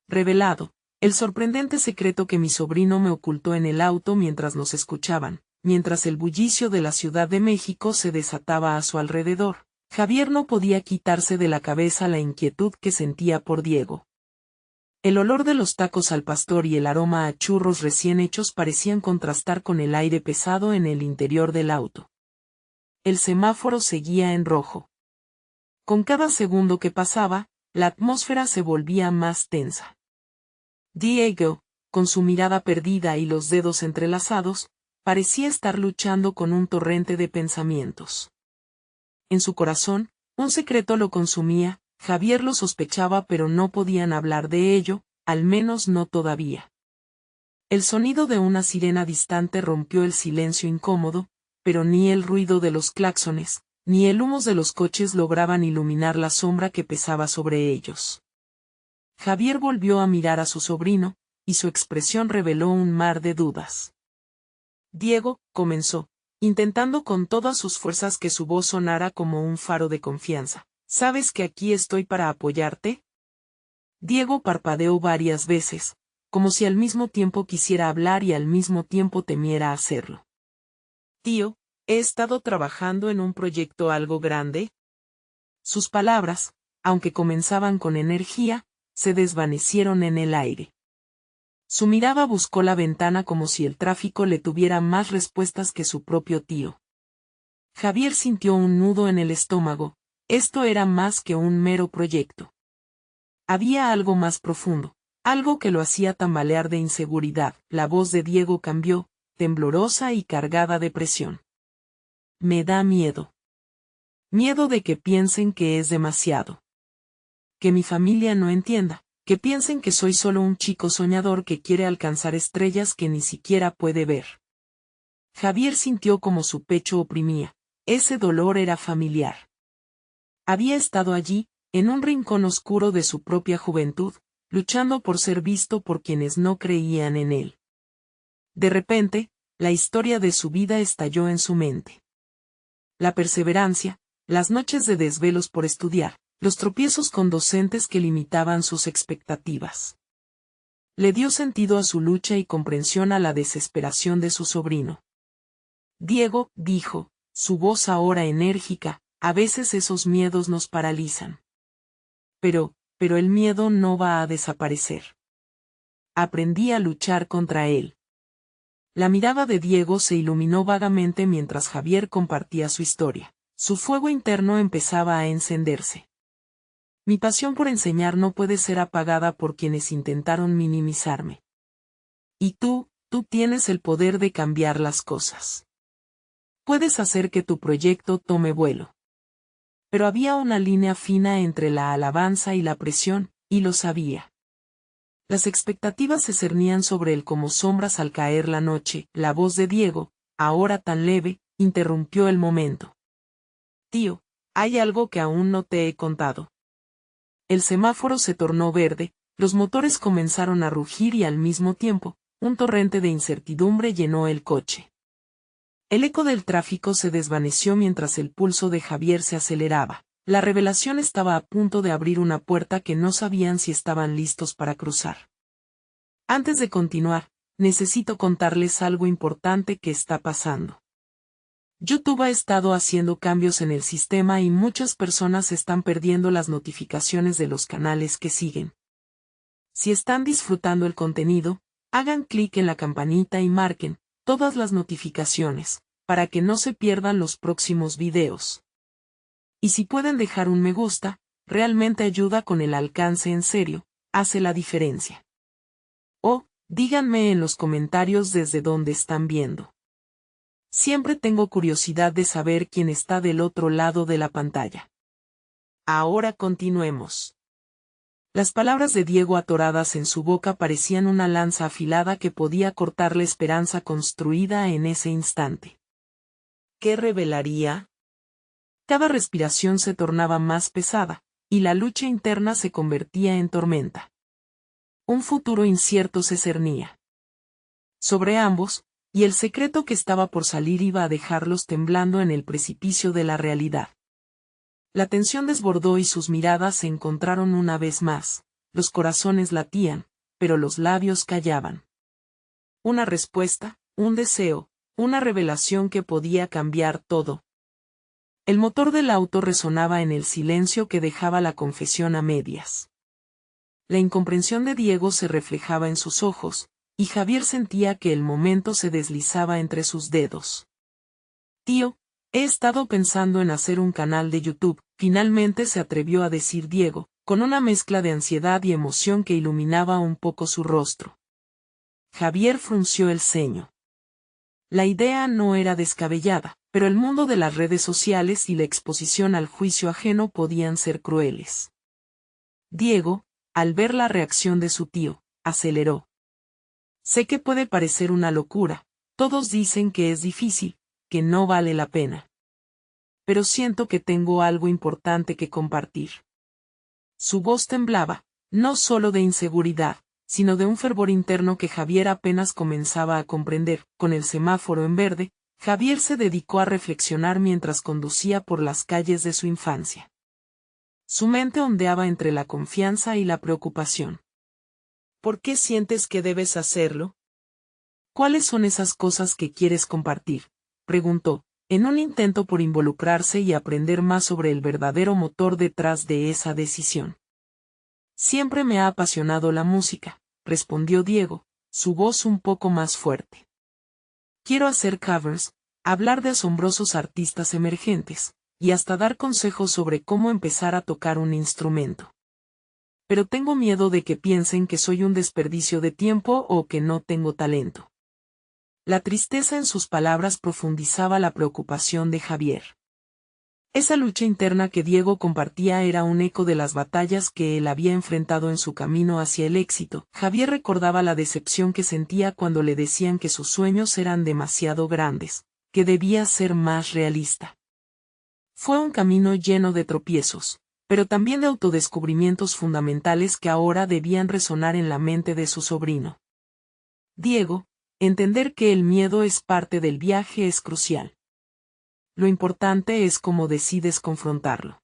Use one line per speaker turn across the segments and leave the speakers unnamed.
revelado el sorprendente secreto que mi sobrino me ocultó en el auto mientras nos escuchaban, mientras el bullicio de la Ciudad de México se desataba a su alrededor. Javier no podía quitarse de la cabeza la inquietud que sentía por Diego. El olor de los tacos al pastor y el aroma a churros recién hechos parecían contrastar con el aire pesado en el interior del auto. El semáforo seguía en rojo. Con cada segundo que pasaba, la atmósfera se volvía más tensa. Diego, con su mirada perdida y los dedos entrelazados, parecía estar luchando con un torrente de pensamientos. En su corazón, un secreto lo consumía. Javier lo sospechaba, pero no podían hablar de ello, al menos no todavía. El sonido de una sirena distante rompió el silencio incómodo, pero ni el ruido de los claxones, ni el humo de los coches lograban iluminar la sombra que pesaba sobre ellos. Javier volvió a mirar a su sobrino, y su expresión reveló un mar de dudas. Diego, comenzó, intentando con todas sus fuerzas que su voz sonara como un faro de confianza. ¿Sabes que aquí estoy para apoyarte? Diego parpadeó varias veces, como si al mismo tiempo quisiera hablar y al mismo tiempo temiera hacerlo. Tío, he estado trabajando en un proyecto algo grande. Sus palabras, aunque comenzaban con energía, se desvanecieron en el aire. Su mirada buscó la ventana como si el tráfico le tuviera más respuestas que su propio tío. Javier sintió un nudo en el estómago. Esto era más que un mero proyecto. Había algo más profundo, algo que lo hacía tambalear de inseguridad. La voz de Diego cambió, temblorosa y cargada de presión. Me da miedo. Miedo de que piensen que es demasiado. Que mi familia no entienda, que piensen que soy solo un chico soñador que quiere alcanzar estrellas que ni siquiera puede ver. Javier sintió como su pecho oprimía. Ese dolor era familiar. Había estado allí, en un rincón oscuro de su propia juventud, luchando por ser visto por quienes no creían en él. De repente, la historia de su vida estalló en su mente. La perseverancia, las noches de desvelos por estudiar, los tropiezos con docentes que limitaban sus expectativas. Le dio sentido a su lucha y comprensión a la desesperación de su sobrino. Diego, dijo, su voz ahora enérgica, a veces esos miedos nos paralizan. Pero el miedo no va a desaparecer. Aprendí a luchar contra él. La mirada de Diego se iluminó vagamente mientras Javier compartía su historia. Su fuego interno empezaba a encenderse. Mi pasión por enseñar no puede ser apagada por quienes intentaron minimizarme. Y tú tienes el poder de cambiar las cosas. Puedes hacer que tu proyecto tome vuelo. Pero había una línea fina entre la alabanza y la presión, y lo sabía. Las expectativas se cernían sobre él como sombras al caer la noche. La voz de Diego, ahora tan leve, interrumpió el momento. Tío, hay algo que aún no te he contado. El semáforo se tornó verde, los motores comenzaron a rugir y al mismo tiempo, un torrente de incertidumbre llenó el coche. El eco del tráfico se desvaneció mientras el pulso de Javier se aceleraba. La revelación estaba a punto de abrir una puerta que no sabían si estaban listos para cruzar. Antes de continuar, necesito contarles algo importante que está pasando. YouTube ha estado haciendo cambios en el sistema y muchas personas están perdiendo las notificaciones de los canales que siguen. Si están disfrutando el contenido, hagan clic en la campanita y marquen todas las notificaciones, para que no se pierdan los próximos videos. Y si pueden dejar un me gusta, realmente ayuda con el alcance en serio, hace la diferencia. O, díganme en los comentarios desde dónde están viendo. Siempre tengo curiosidad de saber quién está del otro lado de la pantalla. Ahora continuemos. Las palabras de Diego atoradas en su boca parecían una lanza afilada que podía cortar la esperanza construida en ese instante. ¿Qué revelaría? Cada respiración se tornaba más pesada, y la lucha interna se convertía en tormenta. Un futuro incierto se cernía sobre ambos, y el secreto que estaba por salir iba a dejarlos temblando en el precipicio de la realidad. La tensión desbordó y sus miradas se encontraron una vez más. los corazones latían, pero los labios callaban. Una respuesta, un deseo, una revelación que podía cambiar todo. El motor del auto resonaba en el silencio que dejaba la confesión a medias. La incomprensión de Diego se reflejaba en sus ojos, y Javier sentía que el momento se deslizaba entre sus dedos. Tío, he estado pensando en hacer un canal de YouTube, finalmente se atrevió a decir Diego, con una mezcla de ansiedad y emoción que iluminaba un poco su rostro. Javier frunció el ceño. La idea no era descabellada, pero el mundo de las redes sociales y la exposición al juicio ajeno podían ser crueles. Diego, al ver la reacción de su tío, aceleró. Sé que puede parecer una locura, todos dicen que es difícil, que no vale la pena. Pero siento que tengo algo importante que compartir. Su voz temblaba, no solo de inseguridad, sino de un fervor interno que Javier apenas comenzaba a comprender. Con el semáforo en verde, Javier se dedicó a reflexionar mientras conducía por las calles de su infancia. Su mente ondeaba entre la confianza y la preocupación. ¿Por qué sientes que debes hacerlo? ¿Cuáles son esas cosas que quieres compartir?, preguntó, en un intento por involucrarse y aprender más sobre el verdadero motor detrás de esa decisión. Siempre me ha apasionado la música, respondió Diego, su voz un poco más fuerte. Quiero hacer covers, hablar de asombrosos artistas emergentes, y hasta dar consejos sobre cómo empezar a tocar un instrumento. Pero tengo miedo de que piensen que soy un desperdicio de tiempo o que no tengo talento. La tristeza en sus palabras profundizaba la preocupación de Javier. Esa lucha interna que Diego compartía era un eco de las batallas que él había enfrentado en su camino hacia el éxito. Javier recordaba la decepción que sentía cuando le decían que sus sueños eran demasiado grandes, que debía ser más realista. Fue un camino lleno de tropiezos, pero también de autodescubrimientos fundamentales que ahora debían resonar en la mente de su sobrino. Diego, entender que el miedo es parte del viaje es crucial. Lo importante es cómo decides confrontarlo.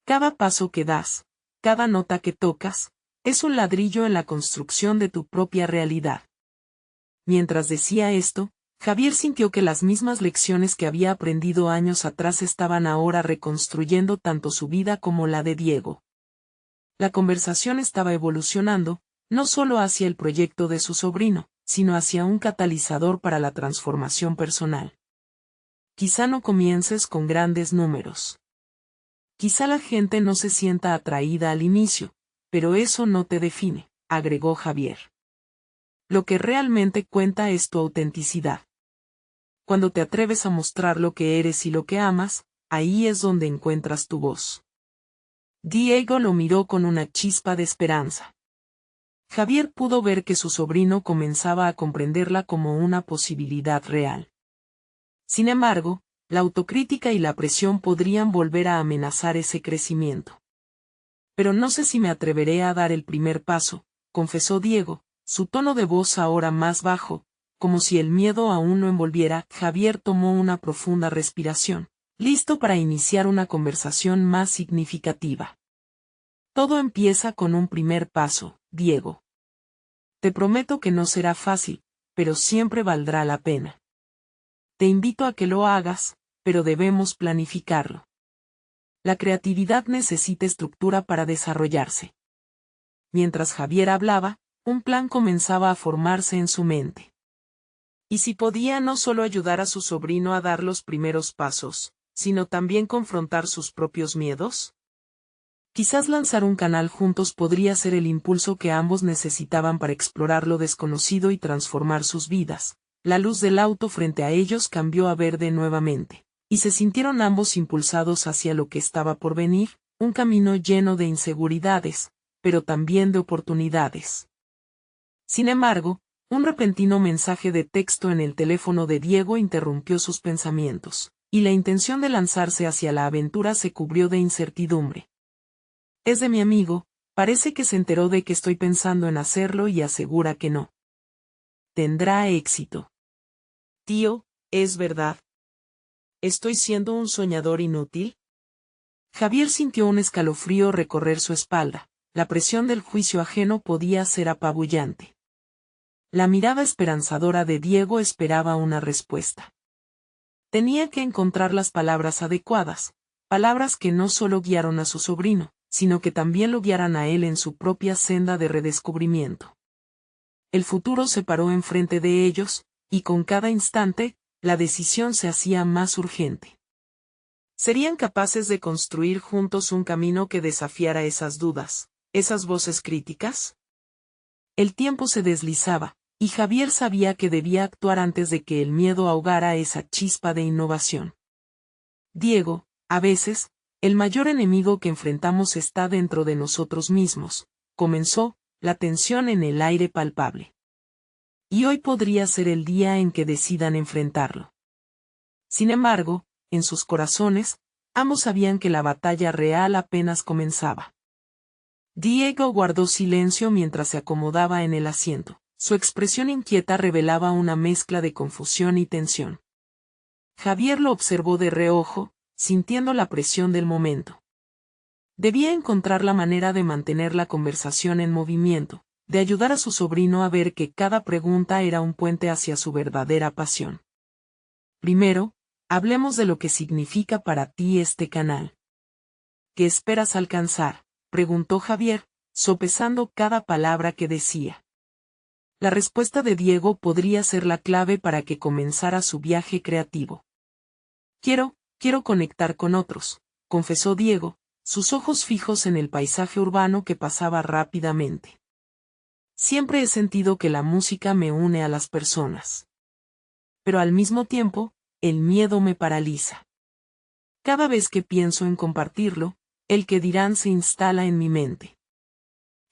Cada paso que das, cada nota que tocas, es un ladrillo en la construcción de tu propia realidad. Mientras decía esto, Javier sintió que las mismas lecciones que había aprendido años atrás estaban ahora reconstruyendo tanto su vida como la de Diego. La conversación estaba evolucionando, no solo hacia el proyecto de su sobrino, sino hacia un catalizador para la transformación personal. Quizá no comiences con grandes números. Quizá la gente no se sienta atraída al inicio, pero eso no te define, agregó Javier. Lo que realmente cuenta es tu autenticidad. Cuando te atreves a mostrar lo que eres y lo que amas, ahí es donde encuentras tu voz. Diego lo miró con una chispa de esperanza. Javier pudo ver que su sobrino comenzaba a comprenderla como una posibilidad real. Sin embargo, la autocrítica y la presión podrían volver a amenazar ese crecimiento. Pero no sé si me atreveré a dar el primer paso, confesó Diego, su tono de voz ahora más bajo, como si el miedo aún lo envolviera. Javier tomó una profunda respiración, listo para iniciar una conversación más significativa. Todo empieza con un primer paso, Diego. Te prometo que no será fácil, pero siempre valdrá la pena. Te invito a que lo hagas, pero debemos planificarlo. La creatividad necesita estructura para desarrollarse. Mientras Javier hablaba, un plan comenzaba a formarse en su mente. ¿Y si podía no solo ayudar a su sobrino a dar los primeros pasos, sino también confrontar sus propios miedos? Quizás lanzar un canal juntos podría ser el impulso que ambos necesitaban para explorar lo desconocido y transformar sus vidas. La luz del auto frente a ellos cambió a verde nuevamente, y se sintieron ambos impulsados hacia lo que estaba por venir, un camino lleno de inseguridades, pero también de oportunidades. Sin embargo, un repentino mensaje de texto en el teléfono de Diego interrumpió sus pensamientos, y la intención de lanzarse hacia la aventura se cubrió de incertidumbre. Es de mi amigo, parece que se enteró de que estoy pensando en hacerlo y asegura que no tendrá éxito. Tío, ¿es verdad? ¿Estoy siendo un soñador inútil? Javier sintió un escalofrío recorrer su espalda, la presión del juicio ajeno podía ser apabullante. La mirada esperanzadora de Diego esperaba una respuesta. Tenía que encontrar las palabras adecuadas, palabras que no solo guiaron a su sobrino, sino que también lo guiaran a él en su propia senda de redescubrimiento. El futuro se paró enfrente de ellos, y con cada instante, la decisión se hacía más urgente. ¿Serían capaces de construir juntos un camino que desafiara esas dudas, esas voces críticas? El tiempo se deslizaba, y Javier sabía que debía actuar antes de que el miedo ahogara esa chispa de innovación. Diego, a veces, el mayor enemigo que enfrentamos está dentro de nosotros mismos, comenzó, la tensión en el aire palpable. Y hoy podría ser el día en que decidan enfrentarlo. Sin embargo, en sus corazones, ambos sabían que la batalla real apenas comenzaba. Diego guardó silencio mientras se acomodaba en el asiento. Su expresión inquieta revelaba una mezcla de confusión y tensión. Javier lo observó de reojo, sintiendo la presión del momento. Debía encontrar la manera de mantener la conversación en movimiento, de ayudar a su sobrino a ver que cada pregunta era un puente hacia su verdadera pasión. Primero, hablemos de lo que significa para ti este canal. ¿Qué esperas alcanzar?, preguntó Javier, sopesando cada palabra que decía. La respuesta de Diego podría ser la clave para que comenzara su viaje creativo. Quiero conectar con otros, confesó Diego, sus ojos fijos en el paisaje urbano que pasaba rápidamente. Siempre he sentido que la música me une a las personas. Pero al mismo tiempo, el miedo me paraliza. Cada vez que pienso en compartirlo, el que dirán se instala en mi mente.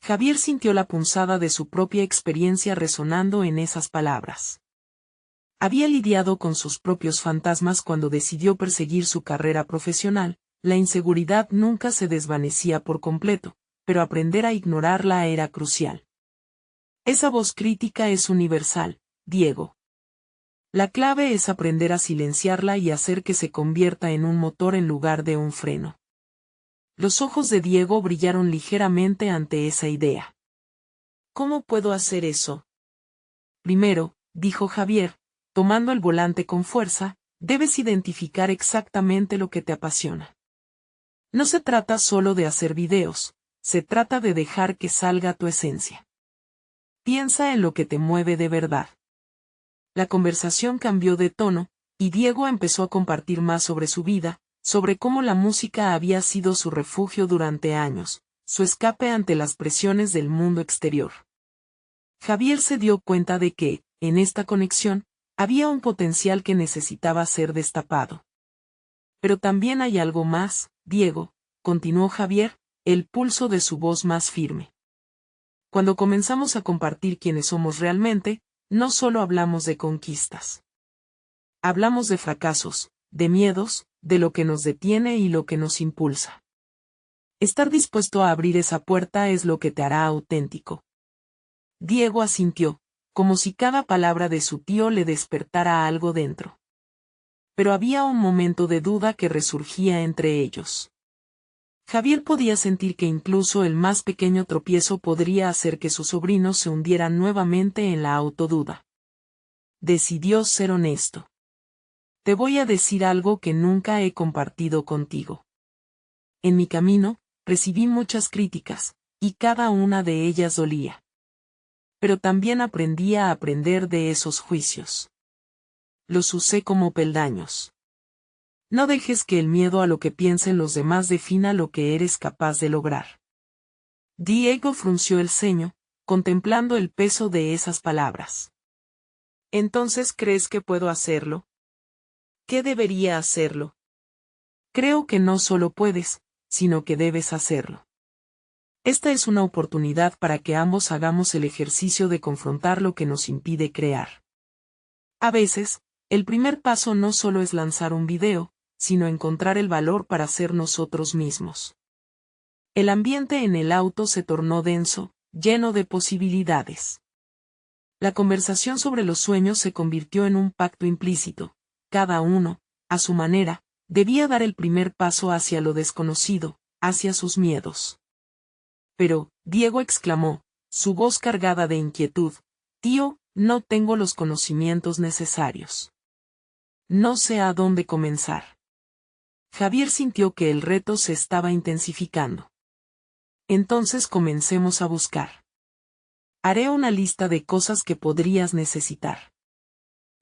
Javier sintió la punzada de su propia experiencia resonando en esas palabras. Había lidiado con sus propios fantasmas cuando decidió perseguir su carrera profesional, la inseguridad nunca se desvanecía por completo, pero aprender a ignorarla era crucial. Esa voz crítica es universal, Diego. La clave es aprender a silenciarla y hacer que se convierta en un motor en lugar de un freno. Los ojos de Diego brillaron ligeramente ante esa idea. ¿Cómo puedo hacer eso? Primero, dijo Javier, tomando el volante con fuerza, debes identificar exactamente lo que te apasiona. No se trata solo de hacer videos, se trata de dejar que salga tu esencia. Piensa en lo que te mueve de verdad. La conversación cambió de tono, y Diego empezó a compartir más sobre su vida, sobre cómo la música había sido su refugio durante años, su escape ante las presiones del mundo exterior. Javier se dio cuenta de que, en esta conexión, había un potencial que necesitaba ser destapado. Pero también hay algo más, Diego, continuó Javier, el pulso de su voz más firme. Cuando comenzamos a compartir quiénes somos realmente, no solo hablamos de conquistas. Hablamos de fracasos, de miedos, de lo que nos detiene y lo que nos impulsa. Estar dispuesto a abrir esa puerta es lo que te hará auténtico. Diego asintió, como si cada palabra de su tío le despertara algo dentro. Pero había un momento de duda que resurgía entre ellos. Javier podía sentir que incluso el más pequeño tropiezo podría hacer que su sobrino se hundiera nuevamente en la autoduda. Decidió ser honesto. Te voy a decir algo que nunca he compartido contigo. En mi camino, recibí muchas críticas, y cada una de ellas dolía. Pero también aprendí a aprender de esos juicios. Los usé como peldaños. No dejes que el miedo a lo que piensen los demás defina lo que eres capaz de lograr. Diego frunció el ceño, contemplando el peso de esas palabras. ¿Entonces crees que puedo hacerlo? ¿Qué debería hacerlo? Creo que no solo puedes, sino que debes hacerlo. Esta es una oportunidad para que ambos hagamos el ejercicio de confrontar lo que nos impide crear. A veces, el primer paso no solo es lanzar un video, sino encontrar el valor para ser nosotros mismos. El ambiente en el auto se tornó denso, lleno de posibilidades. La conversación sobre los sueños se convirtió en un pacto implícito. Cada uno, a su manera, debía dar el primer paso hacia lo desconocido, hacia sus miedos. Pero, Diego exclamó, su voz cargada de inquietud, tío, no tengo los conocimientos necesarios. No sé a dónde comenzar. Javier sintió que el reto se estaba intensificando. Entonces comencemos a buscar. Haré una lista de cosas que podrías necesitar.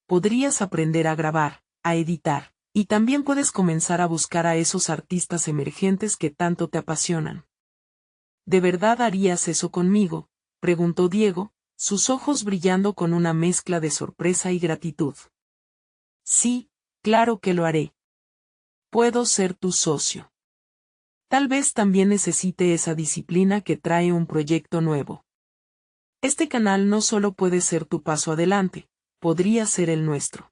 Podrías aprender a grabar, a editar, y también puedes comenzar a buscar a esos artistas emergentes que tanto te apasionan. ¿De verdad harías eso conmigo?, preguntó Diego, sus ojos brillando con una mezcla de sorpresa y gratitud. Sí, claro que lo haré. Puedo ser tu socio. Tal vez también necesite esa disciplina que trae un proyecto nuevo. Este canal no solo puede ser tu paso adelante, podría ser el nuestro.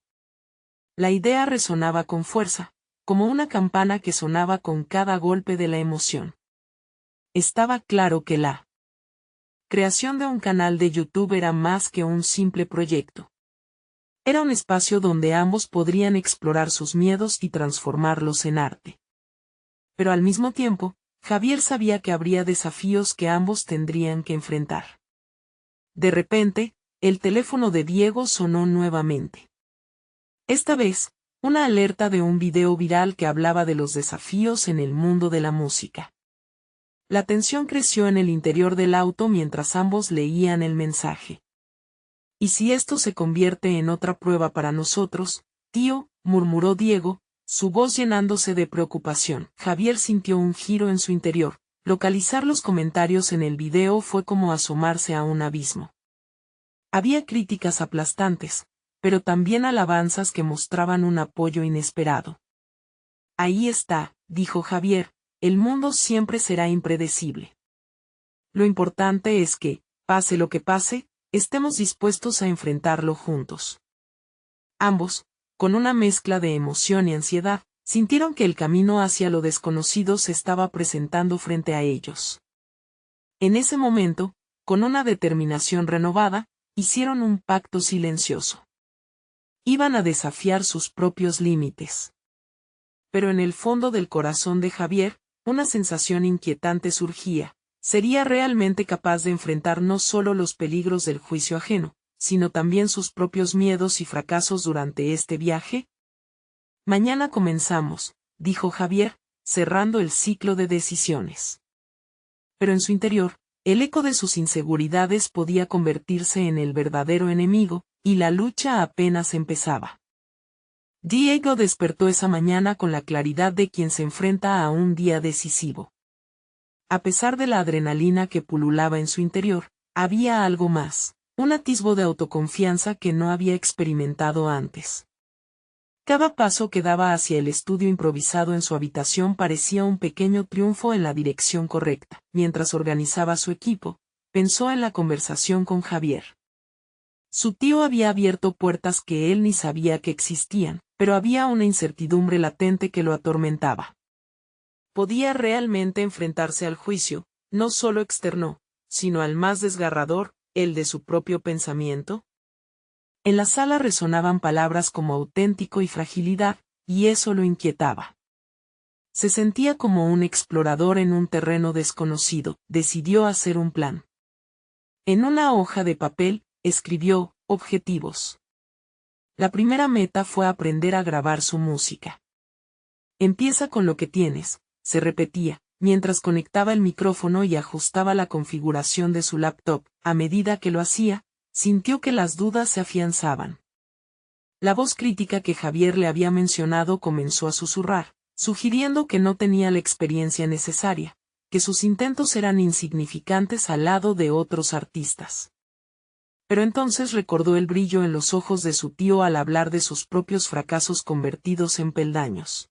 La idea resonaba con fuerza, como una campana que sonaba con cada golpe de la emoción. Estaba claro que la creación de un canal de YouTube era más que un simple proyecto. Era un espacio donde ambos podrían explorar sus miedos y transformarlos en arte. Pero al mismo tiempo, Javier sabía que habría desafíos que ambos tendrían que enfrentar. De repente, el teléfono de Diego sonó nuevamente. Esta vez, una alerta de un video viral que hablaba de los desafíos en el mundo de la música. La tensión creció en el interior del auto mientras ambos leían el mensaje. ¿Y si esto se convierte en otra prueba para nosotros, tío?, murmuró Diego, su voz llenándose de preocupación. Javier sintió un giro en su interior. Localizar los comentarios en el video fue como asomarse a un abismo. Había críticas aplastantes, pero también alabanzas que mostraban un apoyo inesperado. Ahí está, dijo Javier, el mundo siempre será impredecible. Lo importante es que, pase lo que pase, estemos dispuestos a enfrentarlo juntos. Ambos, con una mezcla de emoción y ansiedad, sintieron que el camino hacia lo desconocido se estaba presentando frente a ellos. En ese momento, con una determinación renovada, hicieron un pacto silencioso. Iban a desafiar sus propios límites. Pero en el fondo del corazón de Javier, una sensación inquietante surgía. ¿Sería realmente capaz de enfrentar no solo los peligros del juicio ajeno, sino también sus propios miedos y fracasos durante este viaje? Mañana comenzamos, dijo Javier, cerrando el ciclo de decisiones. Pero en su interior, el eco de sus inseguridades podía convertirse en el verdadero enemigo, y la lucha apenas empezaba. Diego despertó esa mañana con la claridad de quien se enfrenta a un día decisivo. A pesar de la adrenalina que pululaba en su interior, había algo más, un atisbo de autoconfianza que no había experimentado antes. Cada paso que daba hacia el estudio improvisado en su habitación parecía un pequeño triunfo en la dirección correcta. Mientras organizaba su equipo, pensó en la conversación con Javier. Su tío había abierto puertas que él ni sabía que existían, pero había una incertidumbre latente que lo atormentaba. ¿Podía realmente enfrentarse al juicio, no solo externo, sino al más desgarrador, el de su propio pensamiento? En la sala resonaban palabras como auténtico y fragilidad, y eso lo inquietaba. Se sentía como un explorador en un terreno desconocido. Decidió hacer un plan. En una hoja de papel, escribió, objetivos. La primera meta fue aprender a grabar su música. Empieza con lo que tienes, se repetía, mientras conectaba el micrófono y ajustaba la configuración de su laptop. A medida que lo hacía, sintió que las dudas se afianzaban. La voz crítica que Javier le había mencionado comenzó a susurrar, sugiriendo que no tenía la experiencia necesaria, que sus intentos eran insignificantes al lado de otros artistas. Pero entonces recordó el brillo en los ojos de su tío al hablar de sus propios fracasos convertidos en peldaños.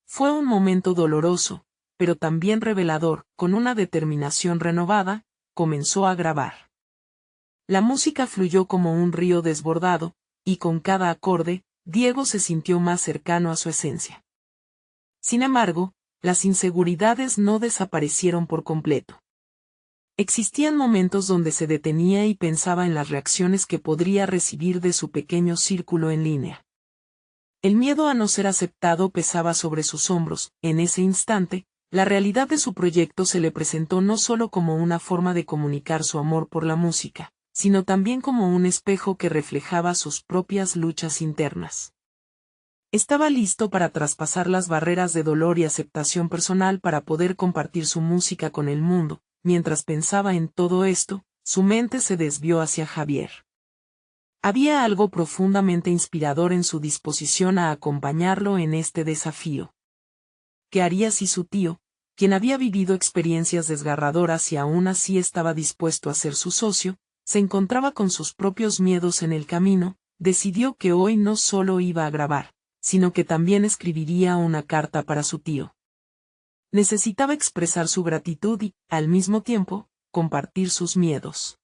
Fue un momento doloroso, pero también revelador. Con una determinación renovada, comenzó a grabar. La música fluyó como un río desbordado, y con cada acorde, Diego se sintió más cercano a su esencia. Sin embargo, las inseguridades no desaparecieron por completo. Existían momentos donde se detenía y pensaba en las reacciones que podría recibir de su pequeño círculo en línea. El miedo a no ser aceptado pesaba sobre sus hombros. En ese instante, La realidad de su proyecto se le presentó no solo como una forma de comunicar su amor por la música, sino también como un espejo que reflejaba sus propias luchas internas. Estaba listo para traspasar las barreras de dolor y aceptación personal para poder compartir su música con el mundo. Mientras pensaba en todo esto, su mente se desvió hacia Javier. Había algo profundamente inspirador en su disposición a acompañarlo en este desafío. ¿Qué haría si su tío, quien había vivido experiencias desgarradoras y aún así estaba dispuesto a ser su socio, se encontraba con sus propios miedos en el camino? Decidió que hoy no solo iba a grabar, sino que también escribiría una carta para su tío. Necesitaba expresar su gratitud y, al mismo tiempo, compartir sus miedos.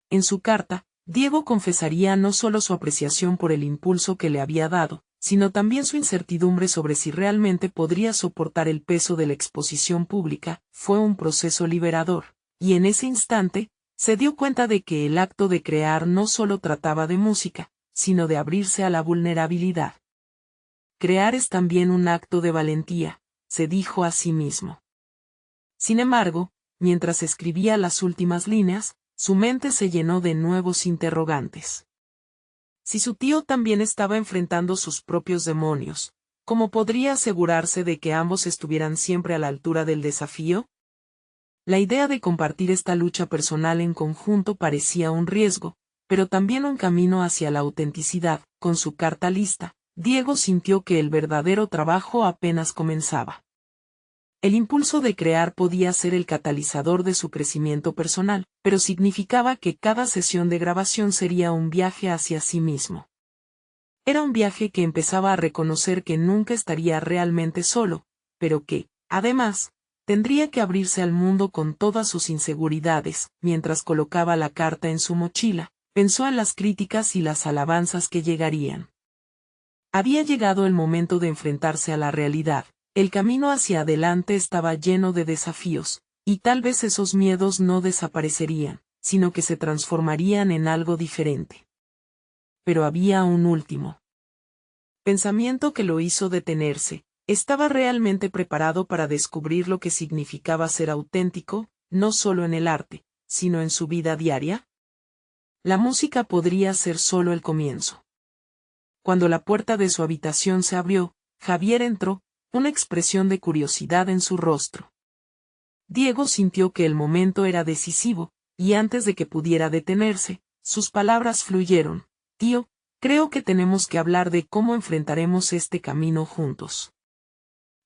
En su carta, Diego confesaría no solo su apreciación por el impulso que le había dado, sino también su incertidumbre sobre si realmente podría soportar el peso de la exposición pública. Fue un proceso liberador, y en ese instante, se dio cuenta de que el acto de crear no solo trataba de música, sino de abrirse a la vulnerabilidad. Crear es también un acto de valentía, se dijo a sí mismo. Sin embargo, mientras escribía las últimas líneas, su mente se llenó de nuevos interrogantes. Si su tío también estaba enfrentando sus propios demonios, ¿cómo podría asegurarse de que ambos estuvieran siempre a la altura del desafío? La idea de compartir esta lucha personal en conjunto parecía un riesgo, pero también un camino hacia la autenticidad. Con su carta lista, Diego sintió que el verdadero trabajo apenas comenzaba. El impulso de crear podía ser el catalizador de su crecimiento personal, pero significaba que cada sesión de grabación sería un viaje hacia sí mismo. Era un viaje que empezaba a reconocer que nunca estaría realmente solo, pero que, además, tendría que abrirse al mundo con todas sus inseguridades. Mientras colocaba la carta en su mochila, pensó en las críticas y las alabanzas que llegarían. Había llegado el momento de enfrentarse a la realidad. El camino hacia adelante estaba lleno de desafíos, y tal vez esos miedos no desaparecerían, sino que se transformarían en algo diferente. Pero había un último pensamiento que lo hizo detenerse. ¿Estaba realmente preparado para descubrir lo que significaba ser auténtico, no solo en el arte, sino en su vida diaria? La música podría ser solo el comienzo. Cuando la puerta de su habitación se abrió, Javier entró, una expresión de curiosidad en su rostro. Diego sintió que el momento era decisivo, y antes de que pudiera detenerse, sus palabras fluyeron. Tío, creo que tenemos que hablar de cómo enfrentaremos este camino juntos.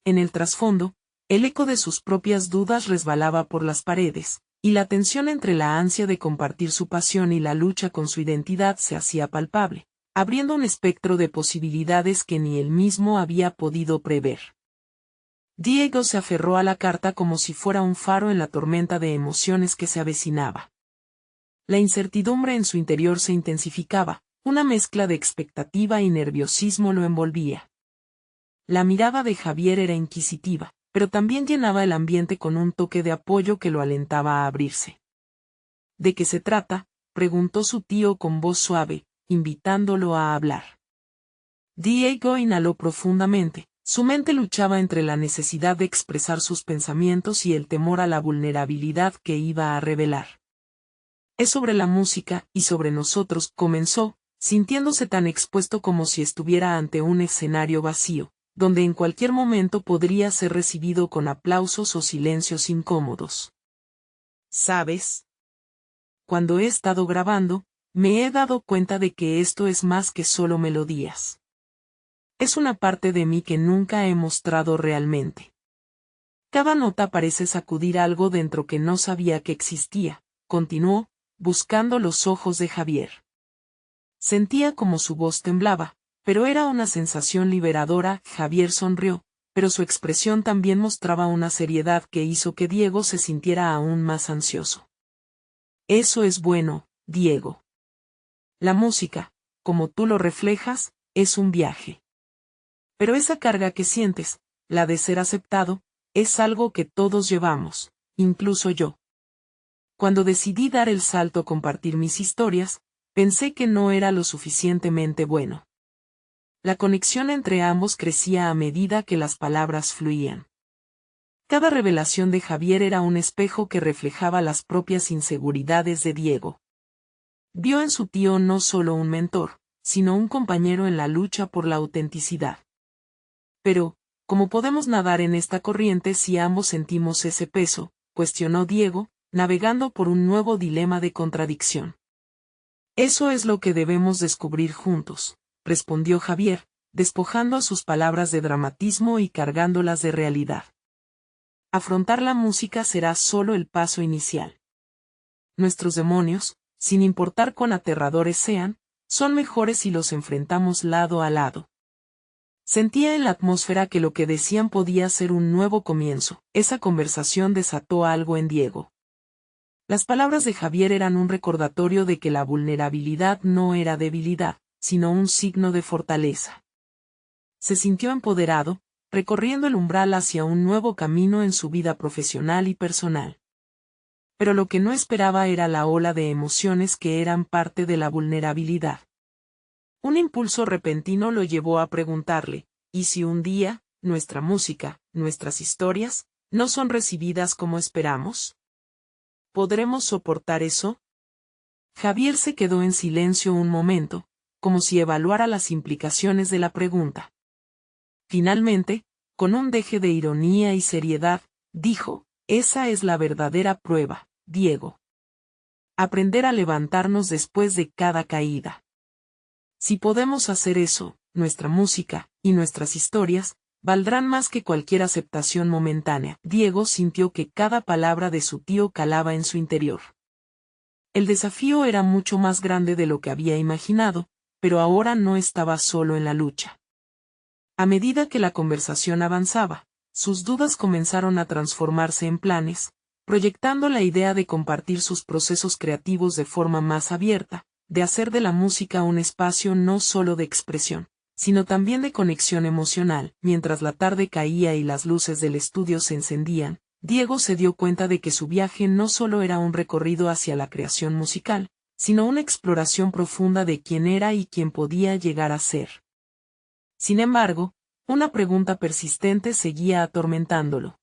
En el trasfondo, el eco de sus propias dudas resbalaba por las paredes, y la tensión entre la ansia de compartir su pasión y la lucha con su identidad se hacía palpable, abriendo un espectro de posibilidades que ni él mismo había podido prever. Diego se aferró a la carta como si fuera un faro en la tormenta de emociones que se avecinaba. La incertidumbre en su interior se intensificaba, una mezcla de expectativa y nerviosismo lo envolvía. La mirada de Javier era inquisitiva, pero también llenaba el ambiente con un toque de apoyo que lo alentaba a abrirse. ¿De qué se trata?, preguntó su tío con voz suave, invitándolo a hablar. Diego inhaló profundamente. Su mente luchaba entre la necesidad de expresar sus pensamientos y el temor a la vulnerabilidad que iba a revelar. Es sobre la música y sobre nosotros, comenzó, sintiéndose tan expuesto como si estuviera ante un escenario vacío, donde en cualquier momento podría ser recibido con aplausos o silencios incómodos. ¿Sabes? Cuando he estado grabando, me he dado cuenta de que esto es más que solo melodías. Es una parte de mí que nunca he mostrado realmente. Cada nota parece sacudir algo dentro que no sabía que existía, continuó, buscando los ojos de Javier. Sentía como su voz temblaba, pero era una sensación liberadora. Javier sonrió, pero su expresión también mostraba una seriedad que hizo que Diego se sintiera aún más ansioso. Eso es bueno, Diego. La música, como tú lo reflejas, es un viaje. Pero esa carga que sientes, la de ser aceptado, es algo que todos llevamos, incluso yo. Cuando decidí dar el salto a compartir mis historias, pensé que no era lo suficientemente bueno. La conexión entre ambos crecía a medida que las palabras fluían. Cada revelación de Javier era un espejo que reflejaba las propias inseguridades de Diego. Vio en su tío no solo un mentor, sino un compañero en la lucha por la autenticidad. Pero, ¿cómo podemos nadar en esta corriente si ambos sentimos ese peso?, cuestionó Diego, navegando por un nuevo dilema de contradicción. Eso es lo que debemos descubrir juntos, respondió Javier, despojando a sus palabras de dramatismo y cargándolas de realidad. Afrontar la música será solo el paso inicial. Nuestros demonios, sin importar cuán aterradores sean, son mejores si los enfrentamos lado a lado. Sentía en la atmósfera que lo que decían podía ser un nuevo comienzo. Esa conversación desató algo en Diego. Las palabras de Javier eran un recordatorio de que la vulnerabilidad no era debilidad, sino un signo de fortaleza. Se sintió empoderado, recorriendo el umbral hacia un nuevo camino en su vida profesional y personal. Pero lo que no esperaba era la ola de emociones que eran parte de la vulnerabilidad. Un impulso repentino lo llevó a preguntarle, ¿y si un día, nuestra música, nuestras historias, no son recibidas como esperamos? ¿Podremos soportar eso? Javier se quedó en silencio un momento, como si evaluara las implicaciones de la pregunta. Finalmente, con un deje de ironía y seriedad, dijo, esa es la verdadera prueba, Diego. Aprender a levantarnos después de cada caída. Si podemos hacer eso, nuestra música, y nuestras historias, valdrán más que cualquier aceptación momentánea. Diego sintió que cada palabra de su tío calaba en su interior. El desafío era mucho más grande de lo que había imaginado, pero ahora no estaba solo en la lucha. A medida que la conversación avanzaba, sus dudas comenzaron a transformarse en planes, proyectando la idea de compartir sus procesos creativos de forma más abierta, de hacer de la música un espacio no solo de expresión, sino también de conexión emocional. Mientras la tarde caía y las luces del estudio se encendían, Diego se dio cuenta de que su viaje no solo era un recorrido hacia la creación musical, sino una exploración profunda de quién era y quién podía llegar a ser. Sin embargo, una pregunta persistente seguía atormentándolo.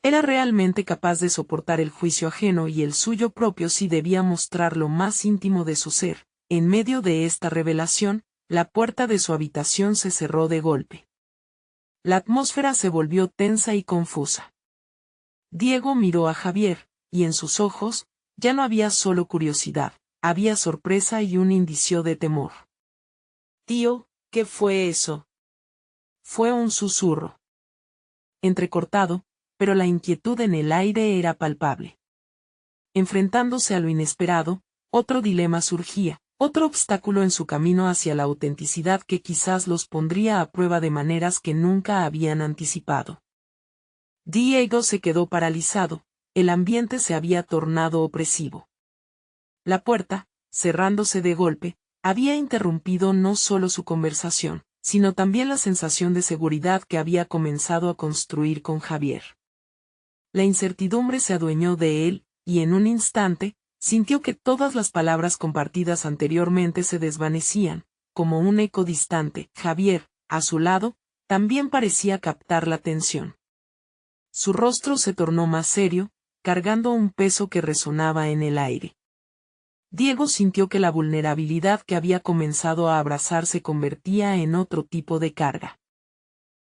¿Era realmente capaz de soportar el juicio ajeno y el suyo propio si debía mostrar lo más íntimo de su ser? En medio de esta revelación, la puerta de su habitación se cerró de golpe. La atmósfera se volvió tensa y confusa. Diego miró a Javier, y en sus ojos, ya no había solo curiosidad, había sorpresa y un indicio de temor. Tío, ¿qué fue eso? Fue un susurro. Entrecortado, pero la inquietud en el aire era palpable. Enfrentándose a lo inesperado, otro dilema surgía, otro obstáculo en su camino hacia la autenticidad que quizás los pondría a prueba de maneras que nunca habían anticipado. Diego se quedó paralizado, el ambiente se había tornado opresivo. La puerta, cerrándose de golpe, había interrumpido no solo su conversación, sino también la sensación de seguridad que había comenzado a construir con Javier. La incertidumbre se adueñó de él, y en un instante, sintió que todas las palabras compartidas anteriormente se desvanecían, como un eco distante. Javier, a su lado, también parecía captar la tensión. Su rostro se tornó más serio, cargando un peso que resonaba en el aire. Diego sintió que la vulnerabilidad que había comenzado a abrazar se convertía en otro tipo de carga.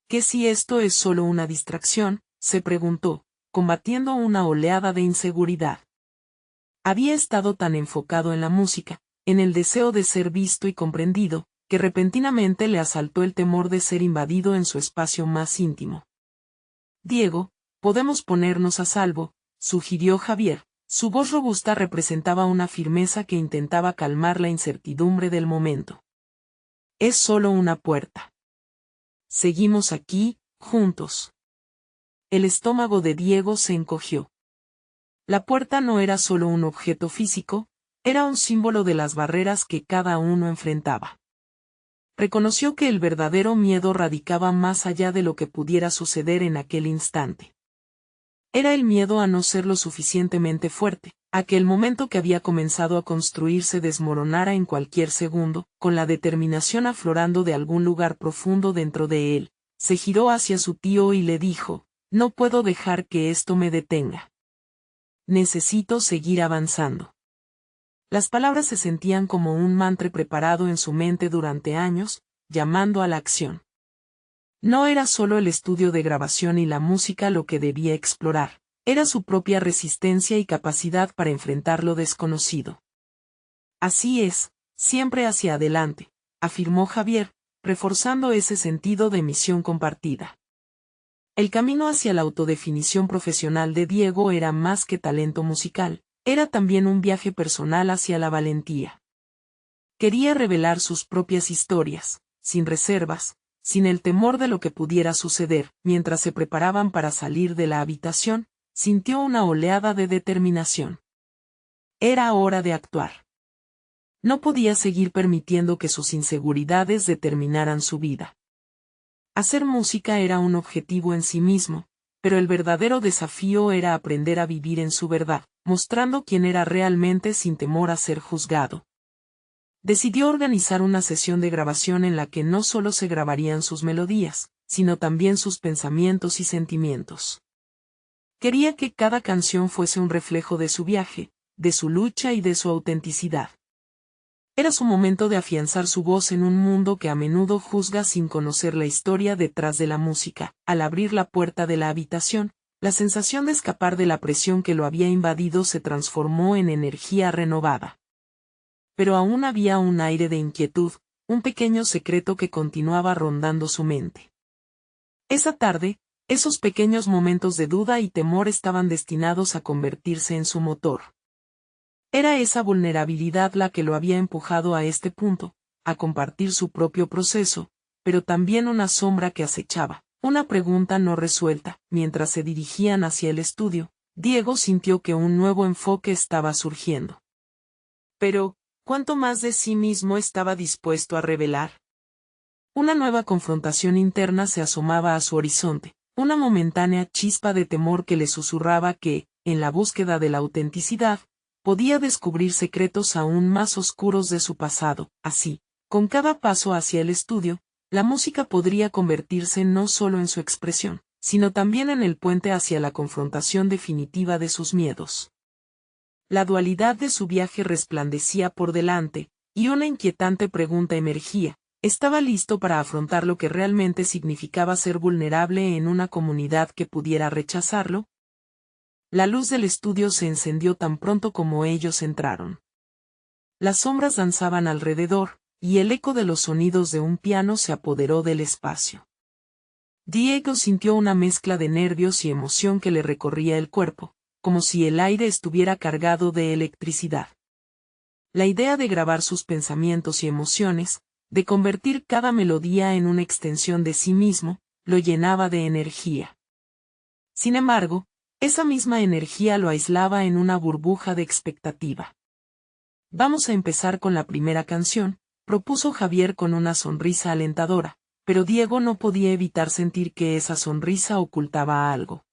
¿Qué si esto es solo una distracción?, se preguntó, combatiendo una oleada de inseguridad. Había estado tan enfocado en la música, en el deseo de ser visto y comprendido, que repentinamente le asaltó el temor de ser invadido en su espacio más íntimo. Diego, podemos ponernos a salvo, sugirió Javier. Su voz robusta representaba una firmeza que intentaba calmar la incertidumbre del momento. Es solo una puerta. Seguimos aquí, juntos. El estómago de Diego se encogió. La puerta no era solo un objeto físico, era un símbolo de las barreras que cada uno enfrentaba. Reconoció que el verdadero miedo radicaba más allá de lo que pudiera suceder en aquel instante. Era el miedo a no ser lo suficientemente fuerte, a que el momento que había comenzado a construir se desmoronara en cualquier segundo. Con la determinación aflorando de algún lugar profundo dentro de él, se giró hacia su tío y le dijo, No puedo dejar que esto me detenga. Necesito seguir avanzando. Las palabras se sentían como un mantra preparado en su mente durante años, llamando a la acción. No era solo el estudio de grabación y la música lo que debía explorar, era su propia resistencia y capacidad para enfrentar lo desconocido. Así es, siempre hacia adelante, afirmó Javier, reforzando ese sentido de misión compartida. El camino hacia la autodefinición profesional de Diego era más que talento musical, era también un viaje personal hacia la valentía. Quería revelar sus propias historias, sin reservas, sin el temor de lo que pudiera suceder. Mientras se preparaban para salir de la habitación, sintió una oleada de determinación. Era hora de actuar. No podía seguir permitiendo que sus inseguridades determinaran su vida. Hacer música era un objetivo en sí mismo, pero el verdadero desafío era aprender a vivir en su verdad, mostrando quién era realmente sin temor a ser juzgado. Decidió organizar una sesión de grabación en la que no solo se grabarían sus melodías, sino también sus pensamientos y sentimientos. Quería que cada canción fuese un reflejo de su viaje, de su lucha y de su autenticidad. Era su momento de afianzar su voz en un mundo que a menudo juzga sin conocer la historia detrás de la música. Al abrir la puerta de la habitación, la sensación de escapar de la presión que lo había invadido se transformó en energía renovada. Pero aún había un aire de inquietud, un pequeño secreto que continuaba rondando su mente. Esa tarde, esos pequeños momentos de duda y temor estaban destinados a convertirse en su motor. Era esa vulnerabilidad la que lo había empujado a este punto, a compartir su propio proceso, pero también una sombra que acechaba, una pregunta no resuelta. Mientras se dirigían hacia el estudio, Diego sintió que un nuevo enfoque estaba surgiendo. Pero, ¿cuánto más de sí mismo estaba dispuesto a revelar? Una nueva confrontación interna se asomaba a su horizonte, una momentánea chispa de temor que le susurraba que, en la búsqueda de la autenticidad, podía descubrir secretos aún más oscuros de su pasado. Así, con cada paso hacia el estudio, la música podría convertirse no solo en su expresión, sino también en el puente hacia la confrontación definitiva de sus miedos. La dualidad de su viaje resplandecía por delante, y una inquietante pregunta emergía: ¿estaba listo para afrontar lo que realmente significaba ser vulnerable en una comunidad que pudiera rechazarlo? La luz del estudio se encendió tan pronto como ellos entraron. Las sombras danzaban alrededor, y el eco de los sonidos de un piano se apoderó del espacio. Diego sintió una mezcla de nervios y emoción que le recorría el cuerpo, como si el aire estuviera cargado de electricidad. La idea de grabar sus pensamientos y emociones, de convertir cada melodía en una extensión de sí mismo, lo llenaba de energía. Sin embargo, esa misma energía lo aislaba en una burbuja de expectativa. Vamos a empezar con la primera canción, propuso Javier con una sonrisa alentadora, pero Diego no podía evitar sentir que esa sonrisa ocultaba algo.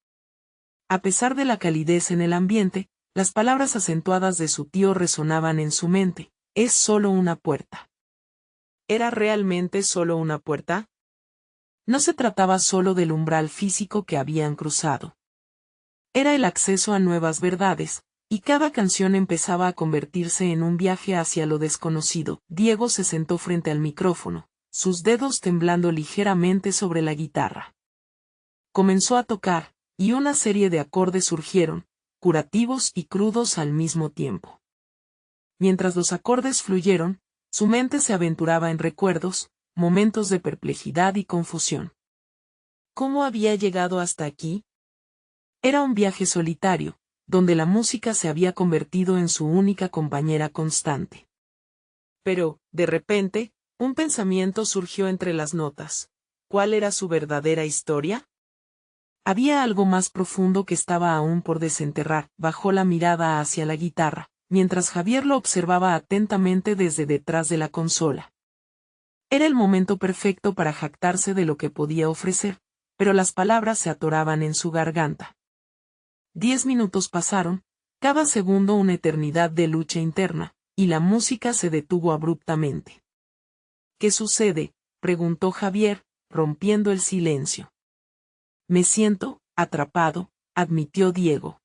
A pesar de la calidez en el ambiente, las palabras acentuadas de su tío resonaban en su mente: es solo una puerta. ¿Era realmente solo una puerta? No se trataba solo del umbral físico que habían cruzado. Era el acceso a nuevas verdades, y cada canción empezaba a convertirse en un viaje hacia lo desconocido. Diego se sentó frente al micrófono, sus dedos temblando ligeramente sobre la guitarra. Comenzó a tocar, y una serie de acordes surgieron, curativos y crudos al mismo tiempo. Mientras los acordes fluyeron, su mente se aventuraba en recuerdos, momentos de perplejidad y confusión. ¿Cómo había llegado hasta aquí? Era un viaje solitario, donde la música se había convertido en su única compañera constante. Pero, de repente, un pensamiento surgió entre las notas. ¿Cuál era su verdadera historia? Había algo más profundo que estaba aún por desenterrar. Bajó la mirada hacia la guitarra, mientras Javier lo observaba atentamente desde detrás de la consola. Era el momento perfecto para jactarse de lo que podía ofrecer, pero las palabras se atoraban en su garganta. 10 minutos pasaron, cada segundo una eternidad de lucha interna, y la música se detuvo abruptamente. ¿Qué sucede?, preguntó Javier, rompiendo el silencio. Me siento atrapado, admitió Diego.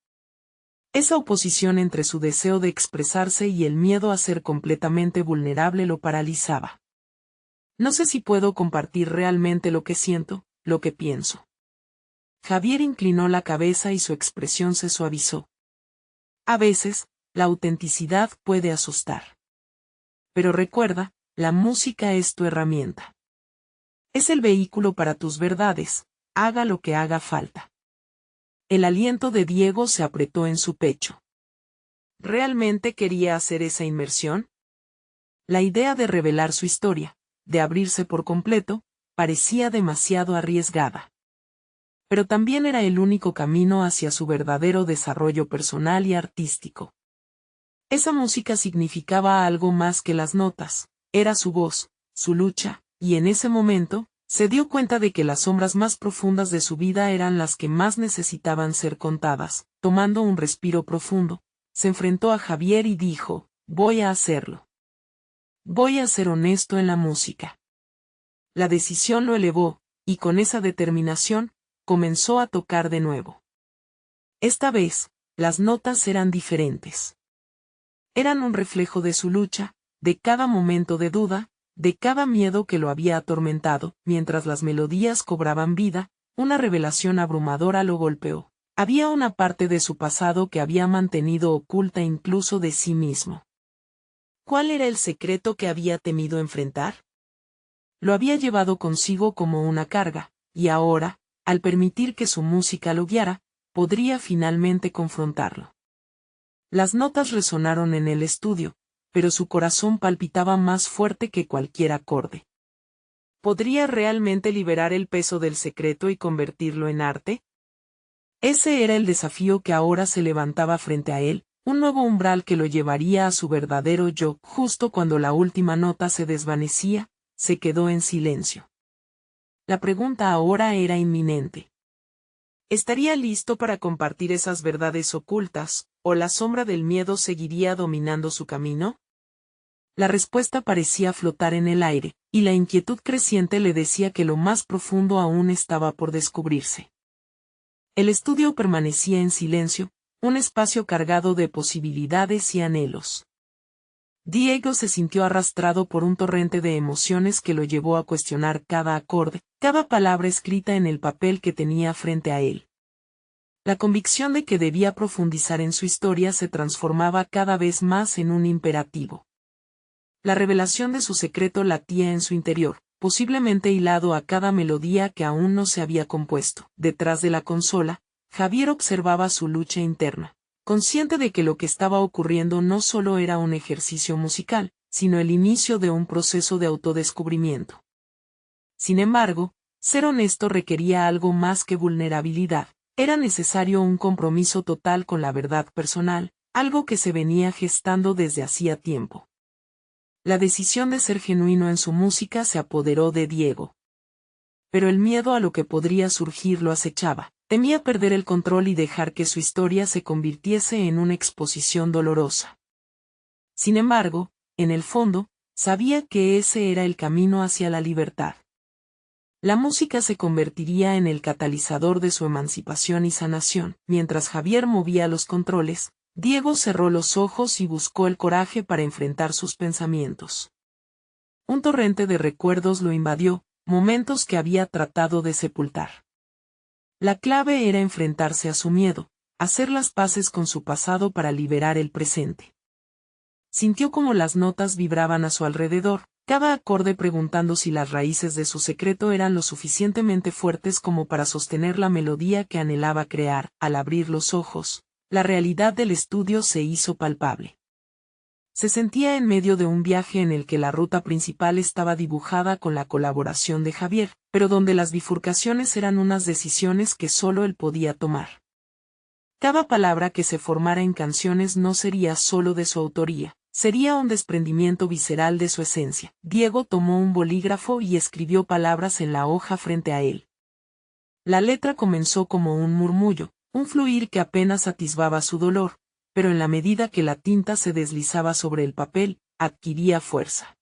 Esa oposición entre su deseo de expresarse y el miedo a ser completamente vulnerable lo paralizaba. No sé si puedo compartir realmente lo que siento, lo que pienso. Javier inclinó la cabeza y su expresión se suavizó. A veces, la autenticidad puede asustar. Pero recuerda, la música es tu herramienta. Es el vehículo para tus verdades, haga lo que haga falta. El aliento de Diego se apretó en su pecho. ¿Realmente quería hacer esa inmersión? La idea de revelar su historia, de abrirse por completo, parecía demasiado arriesgada. Pero también era el único camino hacia su verdadero desarrollo personal y artístico. Esa música significaba algo más que las notas, era su voz, su lucha, y en ese momento, se dio cuenta de que las sombras más profundas de su vida eran las que más necesitaban ser contadas. Tomando un respiro profundo, se enfrentó a Javier y dijo, voy a hacerlo. Voy a ser honesto en la música. La decisión lo elevó, y con esa determinación, comenzó a tocar de nuevo. Esta vez, las notas eran diferentes. Eran un reflejo de su lucha, de cada momento de duda, de cada miedo que lo había atormentado. Mientras las melodías cobraban vida, una revelación abrumadora lo golpeó. Había una parte de su pasado que había mantenido oculta incluso de sí mismo. ¿Cuál era el secreto que había temido enfrentar? Lo había llevado consigo como una carga, y ahora, al permitir que su música lo guiara, podría finalmente confrontarlo. Las notas resonaron en el estudio, pero su corazón palpitaba más fuerte que cualquier acorde. ¿Podría realmente liberar el peso del secreto y convertirlo en arte? Ese era el desafío que ahora se levantaba frente a él, un nuevo umbral que lo llevaría a su verdadero yo. Justo cuando la última nota se desvanecía, se quedó en silencio. La pregunta ahora era inminente. ¿Estaría listo para compartir esas verdades ocultas, o la sombra del miedo seguiría dominando su camino? La respuesta parecía flotar en el aire, y la inquietud creciente le decía que lo más profundo aún estaba por descubrirse. El estudio permanecía en silencio, un espacio cargado de posibilidades y anhelos. Diego se sintió arrastrado por un torrente de emociones que lo llevó a cuestionar cada acorde, cada palabra escrita en el papel que tenía frente a él. La convicción de que debía profundizar en su historia se transformaba cada vez más en un imperativo. La revelación de su secreto latía en su interior, posiblemente hilado a cada melodía que aún no se había compuesto. Detrás de la consola, Javier observaba su lucha interna, consciente de que lo que estaba ocurriendo no solo era un ejercicio musical, sino el inicio de un proceso de autodescubrimiento. Sin embargo, ser honesto requería algo más que vulnerabilidad. Era necesario un compromiso total con la verdad personal, algo que se venía gestando desde hacía tiempo. La decisión de ser genuino en su música se apoderó de Diego. Pero el miedo a lo que podría surgir lo acechaba. Temía perder el control y dejar que su historia se convirtiese en una exposición dolorosa. Sin embargo, en el fondo, sabía que ese era el camino hacia la libertad. La música se convertiría en el catalizador de su emancipación y sanación. Mientras Javier movía los controles, Diego cerró los ojos y buscó el coraje para enfrentar sus pensamientos. Un torrente de recuerdos lo invadió, momentos que había tratado de sepultar. La clave era enfrentarse a su miedo, hacer las paces con su pasado para liberar el presente. Sintió como las notas vibraban a su alrededor, cada acorde preguntando si las raíces de su secreto eran lo suficientemente fuertes como para sostener la melodía que anhelaba crear. Al abrir los ojos, la realidad del estudio se hizo palpable. Se sentía en medio de un viaje en el que la ruta principal estaba dibujada con la colaboración de Javier, pero donde las bifurcaciones eran unas decisiones que solo él podía tomar. Cada palabra que se formara en canciones no sería solo de su autoría, sería un desprendimiento visceral de su esencia. Diego tomó un bolígrafo y escribió palabras en la hoja frente a él. La letra comenzó como un murmullo, un fluir que apenas atisbaba su dolor, pero en la medida que la tinta se deslizaba sobre el papel, adquiría fuerza.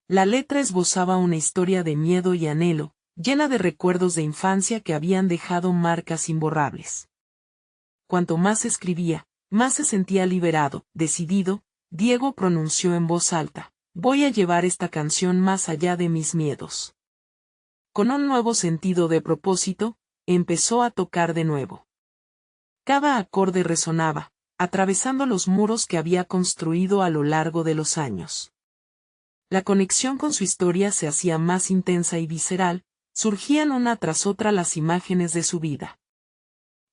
La letra esbozaba una historia de miedo y anhelo, llena de recuerdos de infancia que habían dejado marcas imborrables. Cuanto más escribía, más se sentía liberado. Decidido, Diego pronunció en voz alta: voy a llevar esta canción más allá de mis miedos. Con un nuevo sentido de propósito, empezó a tocar de nuevo. Cada acorde resonaba, atravesando los muros que había construido a lo largo de los años. La conexión con su historia se hacía más intensa y visceral, surgían una tras otra las imágenes de su vida.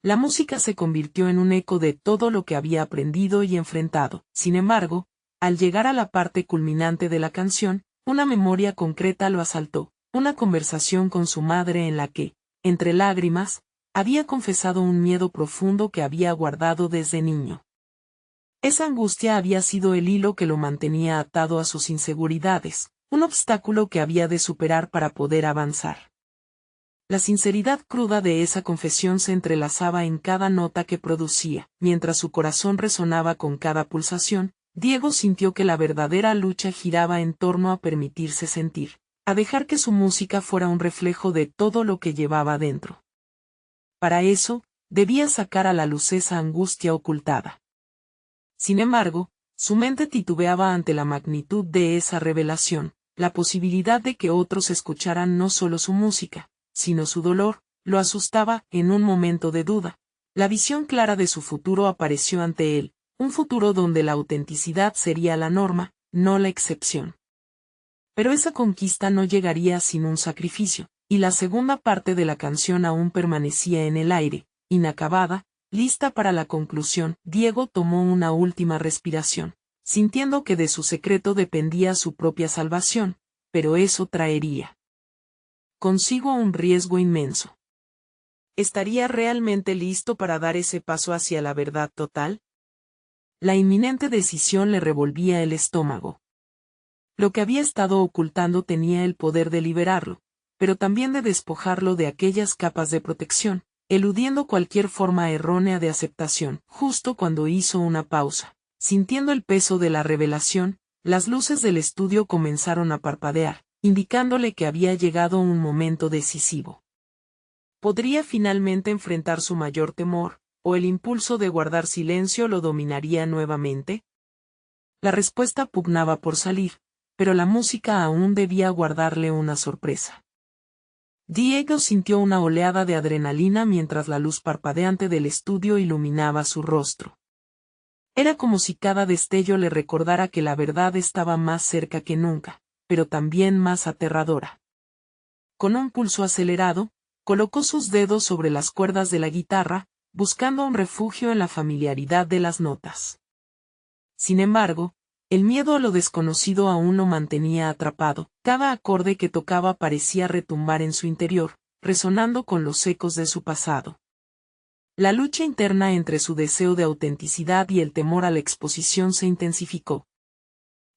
La música se convirtió en un eco de todo lo que había aprendido y enfrentado. Sin embargo, al llegar a la parte culminante de la canción, una memoria concreta lo asaltó, una conversación con su madre en la que, entre lágrimas, había confesado un miedo profundo que había guardado desde niño. Esa angustia había sido el hilo que lo mantenía atado a sus inseguridades, un obstáculo que había de superar para poder avanzar. La sinceridad cruda de esa confesión se entrelazaba en cada nota que producía. Mientras su corazón resonaba con cada pulsación, Diego sintió que la verdadera lucha giraba en torno a permitirse sentir, a dejar que su música fuera un reflejo de todo lo que llevaba dentro. Para eso, debía sacar a la luz esa angustia ocultada. Sin embargo, su mente titubeaba ante la magnitud de esa revelación, la posibilidad de que otros escucharan no solo su música, sino su dolor, lo asustaba. En un momento de duda, la visión clara de su futuro apareció ante él, un futuro donde la autenticidad sería la norma, no la excepción. Pero esa conquista no llegaría sin un sacrificio, y la segunda parte de la canción aún permanecía en el aire, inacabada, lista para la conclusión. Diego tomó una última respiración, sintiendo que de su secreto dependía su propia salvación, pero eso traería consigo un riesgo inmenso. ¿Estaría realmente listo para dar ese paso hacia la verdad total? La inminente decisión le revolvía el estómago. Lo que había estado ocultando tenía el poder de liberarlo, pero también de despojarlo de aquellas capas de protección, eludiendo cualquier forma errónea de aceptación. Justo cuando hizo una pausa, sintiendo el peso de la revelación, las luces del estudio comenzaron a parpadear, indicándole que había llegado un momento decisivo. ¿Podría finalmente enfrentar su mayor temor, o el impulso de guardar silencio lo dominaría nuevamente? La respuesta pugnaba por salir, pero la música aún debía guardarle una sorpresa. Diego sintió una oleada de adrenalina mientras la luz parpadeante del estudio iluminaba su rostro. Era como si cada destello le recordara que la verdad estaba más cerca que nunca, pero también más aterradora. Con un pulso acelerado, colocó sus dedos sobre las cuerdas de la guitarra, buscando un refugio en la familiaridad de las notas. Sin embargo, el miedo a lo desconocido aún lo mantenía atrapado. Cada acorde que tocaba parecía retumbar en su interior, resonando con los ecos de su pasado. La lucha interna entre su deseo de autenticidad y el temor a la exposición se intensificó.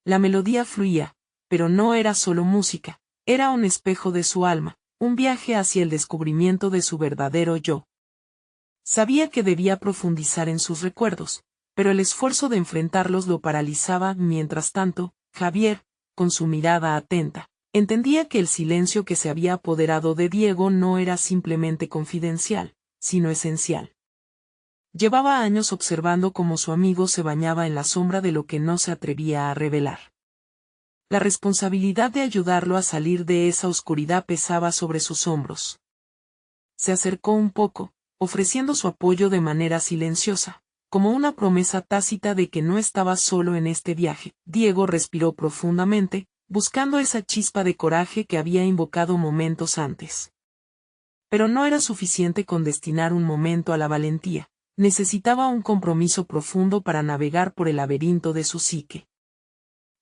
La melodía fluía, pero no era solo música, era un espejo de su alma, un viaje hacia el descubrimiento de su verdadero yo. Sabía que debía profundizar en sus recuerdos, pero el esfuerzo de enfrentarlos lo paralizaba. Mientras tanto, Javier, con su mirada atenta, entendía que el silencio que se había apoderado de Diego no era simplemente confidencial, sino esencial. Llevaba años observando cómo su amigo se bañaba en la sombra de lo que no se atrevía a revelar. La responsabilidad de ayudarlo a salir de esa oscuridad pesaba sobre sus hombros. Se acercó un poco, ofreciendo su apoyo de manera silenciosa, como una promesa tácita de que no estaba solo en este viaje. Diego respiró profundamente, buscando esa chispa de coraje que había invocado momentos antes. Pero no era suficiente con destinar un momento a la valentía, necesitaba un compromiso profundo para navegar por el laberinto de su psique.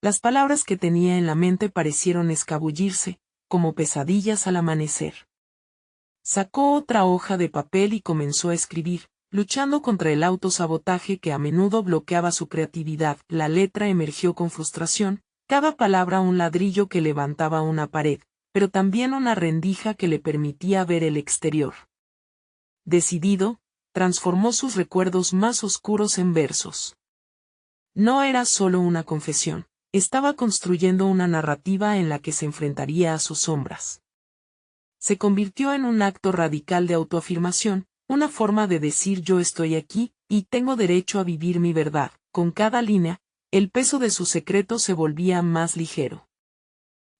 Las palabras que tenía en la mente parecieron escabullirse, como pesadillas al amanecer. Sacó otra hoja de papel y comenzó a escribir, luchando contra el autosabotaje que a menudo bloqueaba su creatividad. La letra emergió con frustración, cada palabra un ladrillo que levantaba una pared, pero también una rendija que le permitía ver el exterior. Decidido, transformó sus recuerdos más oscuros en versos. No era solo una confesión, estaba construyendo una narrativa en la que se enfrentaría a sus sombras. se convirtió en un acto radical de autoafirmación, una forma de decir yo estoy aquí, y tengo derecho a vivir mi verdad. Con cada línea, el peso de su secreto se volvía más ligero.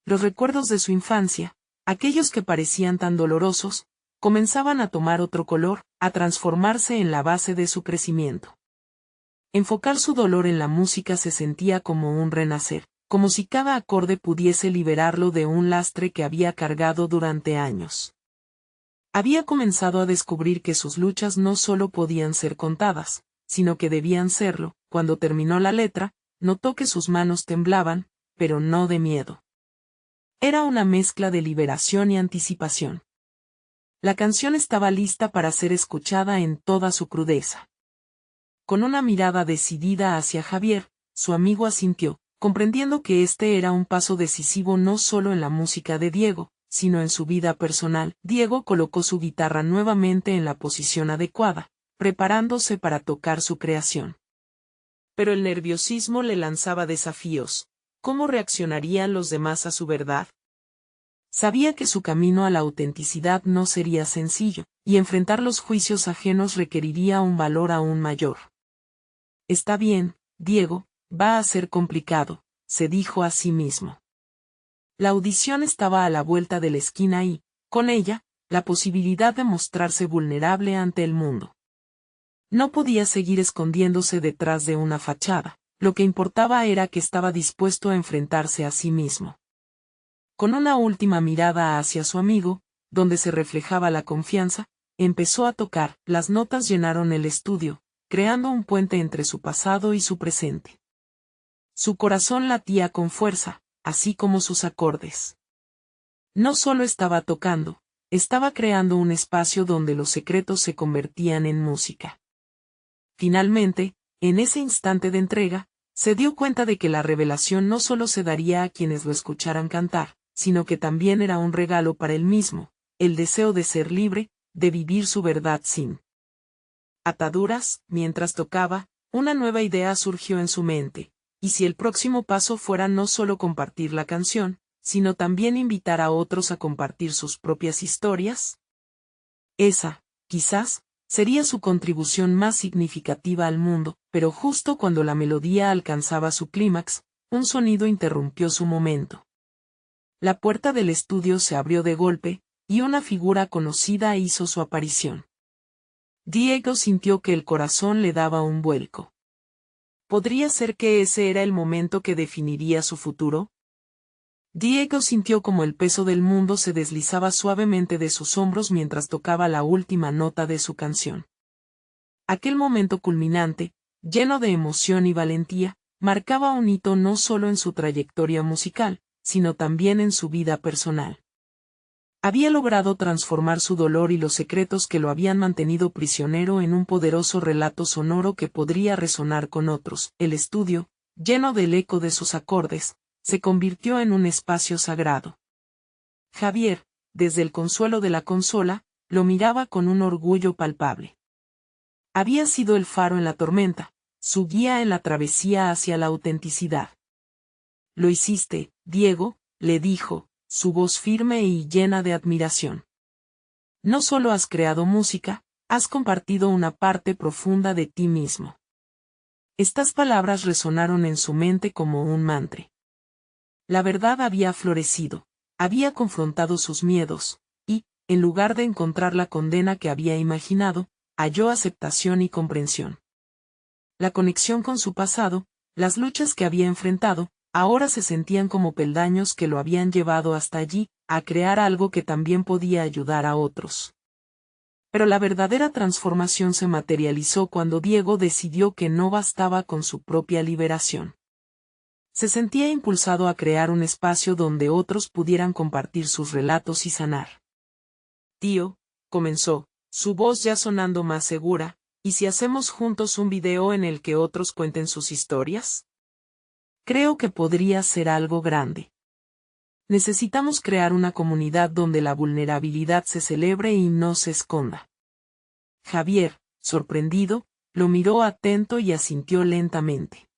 Los recuerdos de su infancia, aquellos que parecían tan dolorosos, comenzaban a tomar otro color, a transformarse en la base de su crecimiento. Enfocar su dolor en la música se sentía como un renacer, como si cada acorde pudiese liberarlo de un lastre que había cargado durante años. Había comenzado a descubrir que sus luchas no solo podían ser contadas, sino que debían serlo. Cuando terminó la letra, notó que sus manos temblaban, pero no de miedo. Era una mezcla de liberación y anticipación. La canción estaba lista para ser escuchada en toda su crudeza. Con una mirada decidida hacia Javier, su amigo asintió, comprendiendo que este era un paso decisivo no solo en la música de Diego, sino en su vida personal. Diego colocó su guitarra nuevamente en la posición adecuada, preparándose para tocar su creación. Pero el nerviosismo le lanzaba desafíos. ¿Cómo reaccionarían los demás a su verdad? Sabía que su camino a la autenticidad no sería sencillo, y enfrentar los juicios ajenos requeriría un valor aún mayor. Está bien, Diego, va a ser complicado, se dijo a sí mismo. La audición estaba a la vuelta de la esquina y, con ella, la posibilidad de mostrarse vulnerable ante el mundo. No podía seguir escondiéndose detrás de una fachada, lo que importaba era que estaba dispuesto a enfrentarse a sí mismo. Con una última mirada hacia su amigo, donde se reflejaba la confianza, empezó a tocar. Las notas llenaron el estudio, creando un puente entre su pasado y su presente. Su corazón latía con fuerza, así como sus acordes. No solo estaba tocando, estaba creando un espacio donde los secretos se convertían en música. Finalmente, en ese instante de entrega, se dio cuenta de que la revelación no solo se daría a quienes lo escucharan cantar, sino que también era un regalo para él mismo, el deseo de ser libre, de vivir su verdad sin ataduras. Mientras tocaba, una nueva idea surgió en su mente, y si el próximo paso fuera no solo compartir la canción, sino también invitar a otros a compartir sus propias historias. Esa, quizás, sería su contribución más significativa al mundo, pero justo cuando la melodía alcanzaba su clímax, un sonido interrumpió su momento. La puerta del estudio se abrió de golpe, y una figura conocida hizo su aparición. Diego sintió que el corazón le daba un vuelco. ¿Podría ser que ese era el momento que definiría su futuro? Diego sintió como el peso del mundo se deslizaba suavemente de sus hombros mientras tocaba la última nota de su canción. Aquel momento culminante, lleno de emoción y valentía, marcaba un hito no solo en su trayectoria musical, sino también en su vida personal. Había logrado transformar su dolor y los secretos que lo habían mantenido prisionero en un poderoso relato sonoro que podría resonar con otros. El estudio, lleno del eco de sus acordes, se convirtió en un espacio sagrado. Javier, desde el consuelo de la consola, lo miraba con un orgullo palpable. Había sido el faro en la tormenta, su guía en la travesía hacia la autenticidad. Lo hiciste, Diego, le dijo, su voz firme y llena de admiración. No solo has creado música, has compartido una parte profunda de ti mismo. Estas palabras resonaron en su mente como un mantra. La verdad había florecido, había confrontado sus miedos, y, en lugar de encontrar la condena que había imaginado, halló aceptación y comprensión. La conexión con su pasado, las luchas que había enfrentado, ahora se sentían como peldaños que lo habían llevado hasta allí, a crear algo que también podía ayudar a otros. Pero la verdadera transformación se materializó cuando Diego decidió que no bastaba con su propia liberación. Se sentía impulsado a crear un espacio donde otros pudieran compartir sus relatos y sanar. Tío, comenzó, su voz ya sonando más segura, ¿y si hacemos juntos un video en el que otros cuenten sus historias? Creo que podría ser algo grande. Necesitamos crear una comunidad donde la vulnerabilidad se celebre y no se esconda. Javier, sorprendido, lo miró atento y asintió lentamente.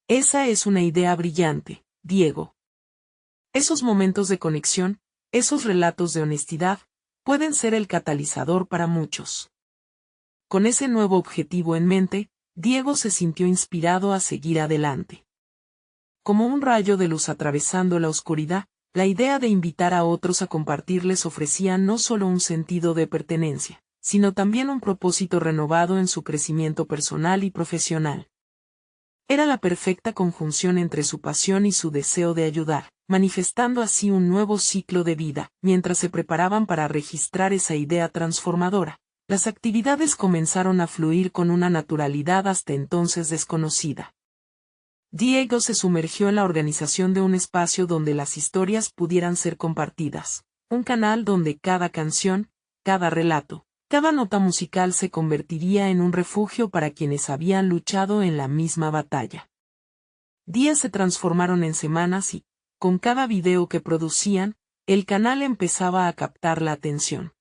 Esa es una idea brillante, Diego. Esos momentos de conexión, Esos relatos de honestidad pueden ser el catalizador para muchos. Con ese nuevo objetivo en mente, Diego se sintió inspirado a seguir adelante. Como un rayo de luz atravesando la oscuridad, la idea de invitar a otros a compartir les ofrecía no solo un sentido de pertenencia, sino también un propósito renovado en su crecimiento personal y profesional. Era la perfecta conjunción entre su pasión y su deseo de ayudar, manifestando así un nuevo ciclo de vida. Mientras se preparaban para registrar esa idea transformadora, las actividades comenzaron a fluir con una naturalidad hasta entonces desconocida. Diego se sumergió en la organización de un espacio donde las historias pudieran ser compartidas, un canal donde cada canción, cada relato, cada nota musical se convertiría en un refugio para quienes habían luchado en la misma batalla. Días se transformaron en semanas y, con cada video que producían, el canal empezaba a captar la atención.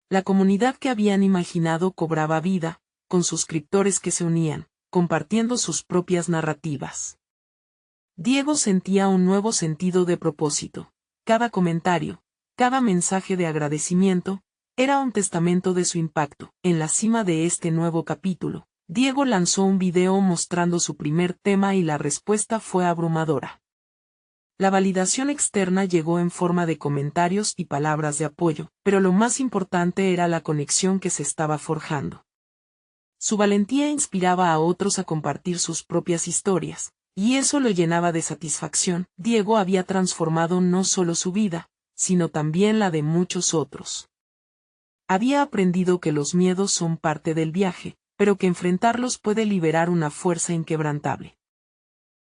La comunidad que habían imaginado cobraba vida, con suscriptores que se unían, compartiendo sus propias narrativas. Diego sentía un nuevo sentido de propósito. Cada comentario, cada mensaje de agradecimiento, era un testamento de su impacto. En la cima de este nuevo capítulo, Diego lanzó un video mostrando su primer tema y la respuesta fue abrumadora. La validación externa llegó en forma de comentarios y palabras de apoyo, pero lo más importante era la conexión que se estaba forjando. Su valentía inspiraba a otros a compartir sus propias historias, y eso lo llenaba de satisfacción. Diego había transformado no solo su vida, sino también la de muchos otros. Había aprendido que los miedos son parte del viaje, pero que enfrentarlos puede liberar una fuerza inquebrantable.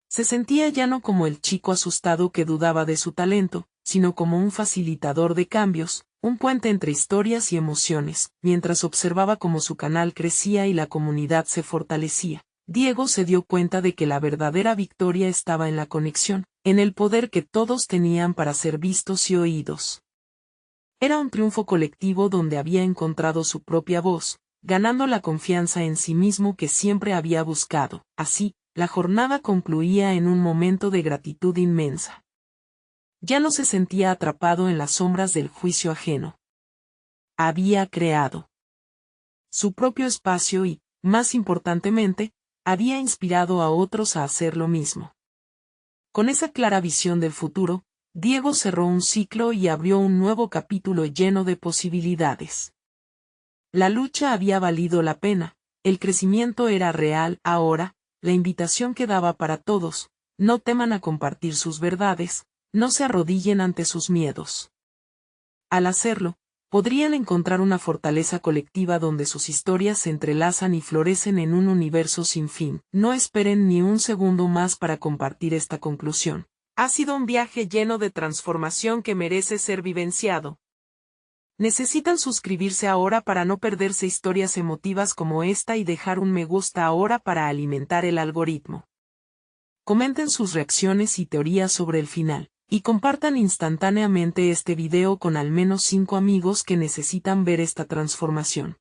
Se sentía ya no como el chico asustado que dudaba de su talento, sino como un facilitador de cambios, un puente entre historias y emociones. Mientras observaba cómo su canal crecía y la comunidad se fortalecía, Diego se dio cuenta de que la verdadera victoria estaba en la conexión, en el poder que todos tenían para ser vistos y oídos. Era un triunfo colectivo donde había encontrado su propia voz, ganando la confianza en sí mismo que siempre había buscado. Así, la jornada concluía en un momento de gratitud inmensa. Ya no se sentía atrapado en las sombras del juicio ajeno. Había creado su propio espacio y, más importantemente, había inspirado a otros a hacer lo mismo. Con esa clara visión del futuro, Diego cerró un ciclo y abrió un nuevo capítulo lleno de posibilidades. La lucha había valido la pena, el crecimiento era real. Ahora, la invitación quedaba para todos: no teman a compartir sus verdades, no se arrodillen ante sus miedos. Al hacerlo, podrían encontrar una fortaleza colectiva donde sus historias se entrelazan y florecen en un universo sin fin. No esperen ni un segundo más para compartir esta conclusión. Ha sido un viaje lleno de transformación que merece ser vivenciado. Necesitan suscribirse ahora para no perderse historias emotivas como esta y dejar un me gusta ahora para alimentar el algoritmo. Comenten sus reacciones y teorías sobre el final, y compartan instantáneamente este video con al menos 5 amigos que necesitan ver esta transformación.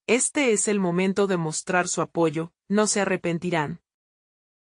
Este es el momento de mostrar su apoyo, no se arrepentirán.